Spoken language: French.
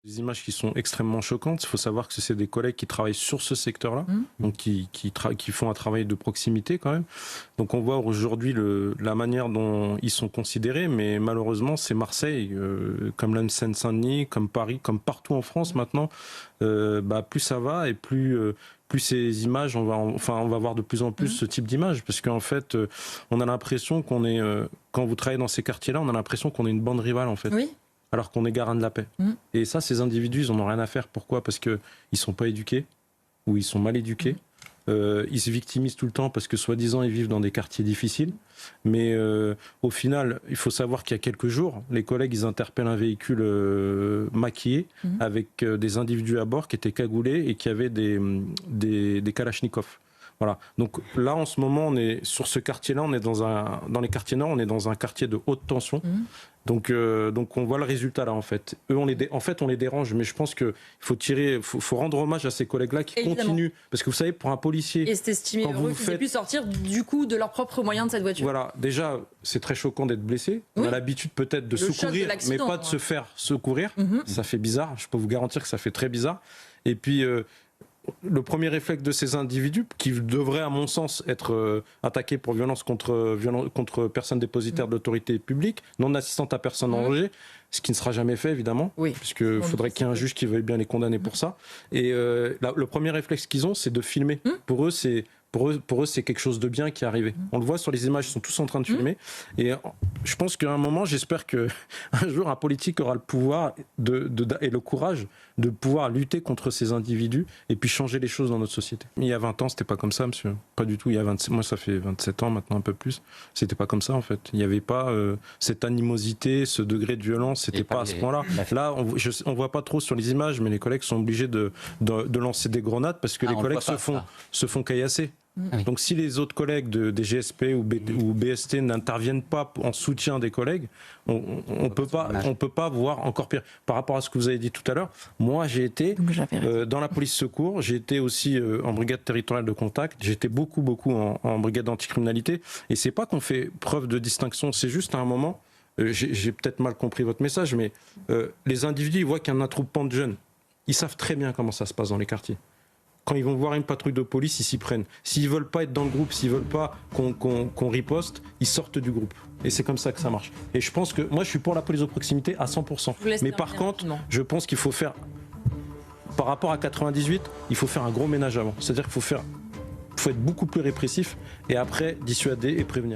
Des images qui sont extrêmement choquantes. Il faut savoir que c'est des collègues qui travaillent sur ce secteur-là, donc qui font un travail de proximité quand même. Donc on voit aujourd'hui la manière dont ils sont considérés, mais malheureusement c'est Marseille, comme la Seine-Saint-Denis, comme Paris, comme partout en France maintenant. Plus ça va et plus ces images, on va voir de plus en plus ce type d'images, parce qu'en fait, on a l'impression qu'on est, quand vous travaillez dans ces quartiers-là, on a l'impression qu'on est une bande rivale en fait. Oui. Alors qu'on est garant de la paix. Et ça, ces individus, ils n'en ont rien à faire. Pourquoi? Parce qu'ils ne sont pas éduqués, ou ils sont mal éduqués. Ils se victimisent tout le temps parce que, soi-disant, ils vivent dans des quartiers difficiles. Mais au final, il faut savoir qu'il y a quelques jours, les collègues, ils interpellent un véhicule maquillé avec des individus à bord qui étaient cagoulés et qui avaient des kalachnikovs. Voilà. Donc là, en ce moment, on est sur ce quartier-là, on est dans les quartiers nord, on est dans un quartier de haute tension. Donc on voit le résultat là en fait. Eux, on les dérange, mais je pense qu'il faut rendre hommage à ces collègues-là qui continuent. Parce que vous savez, pour un policier, et c'est estimé heureux qu'ils aient pu sortir du coup de leurs propres moyens de cette voiture. Voilà, déjà, c'est très choquant d'être blessé. On a l'habitude peut-être de secourir, mais pas de se faire secourir. Ça fait bizarre. Je peux vous garantir que ça fait très bizarre. Et puis le premier réflexe de ces individus, qui devraient à mon sens être attaqués pour violence contre personnes dépositaires d'autorité publique, non assistantes à personne en danger, ce qui ne sera jamais fait évidemment, puisqu'il faudrait qu'il y ait un juge qui veuille bien les condamner pour ça. Et le premier réflexe qu'ils ont, c'est de filmer. Pour eux, c'est quelque chose de bien qui est arrivé. On le voit sur les images, ils sont tous en train de filmer. Et je pense qu'à un moment, j'espère qu'un jour, un politique aura le pouvoir et le courage de pouvoir lutter contre ces individus et puis changer les choses dans notre société. Il y a 20 ans, c'était pas comme ça, monsieur. Pas du tout. Moi, ça fait 27 ans maintenant, un peu plus. C'était pas comme ça, en fait. Il n'y avait pas cette animosité, ce degré de violence. C'était pas à ce point-là. Là, on voit pas trop sur les images, mais les collègues sont obligés de lancer des grenades parce que les collègues se font caillasser. Donc si les autres collègues des GSP ou BST n'interviennent pas en soutien des collègues, on peut pas voir encore pire. Par rapport à ce que vous avez dit tout à l'heure, moi j'ai été dans la police secours, j'ai été aussi en brigade territoriale de contact, j'ai été beaucoup en brigade anticriminalité, et c'est pas qu'on fait preuve de distinction, c'est juste à un moment, j'ai peut-être mal compris votre message, mais les individus, ils voient qu'il y a un attroupement de jeunes, ils savent très bien comment ça se passe dans les quartiers. Quand ils vont voir une patrouille de police, ils s'y prennent. S'ils veulent pas être dans le groupe, s'ils veulent pas qu'on riposte, ils sortent du groupe. Et c'est comme ça que ça marche. Et je pense que moi, je suis pour la police de proximité à 100%. Mais par contre, je pense qu'il faut faire, par rapport à 98, il faut faire un gros ménage avant. C'est-à-dire qu'il faut être beaucoup plus répressif et après dissuader et prévenir.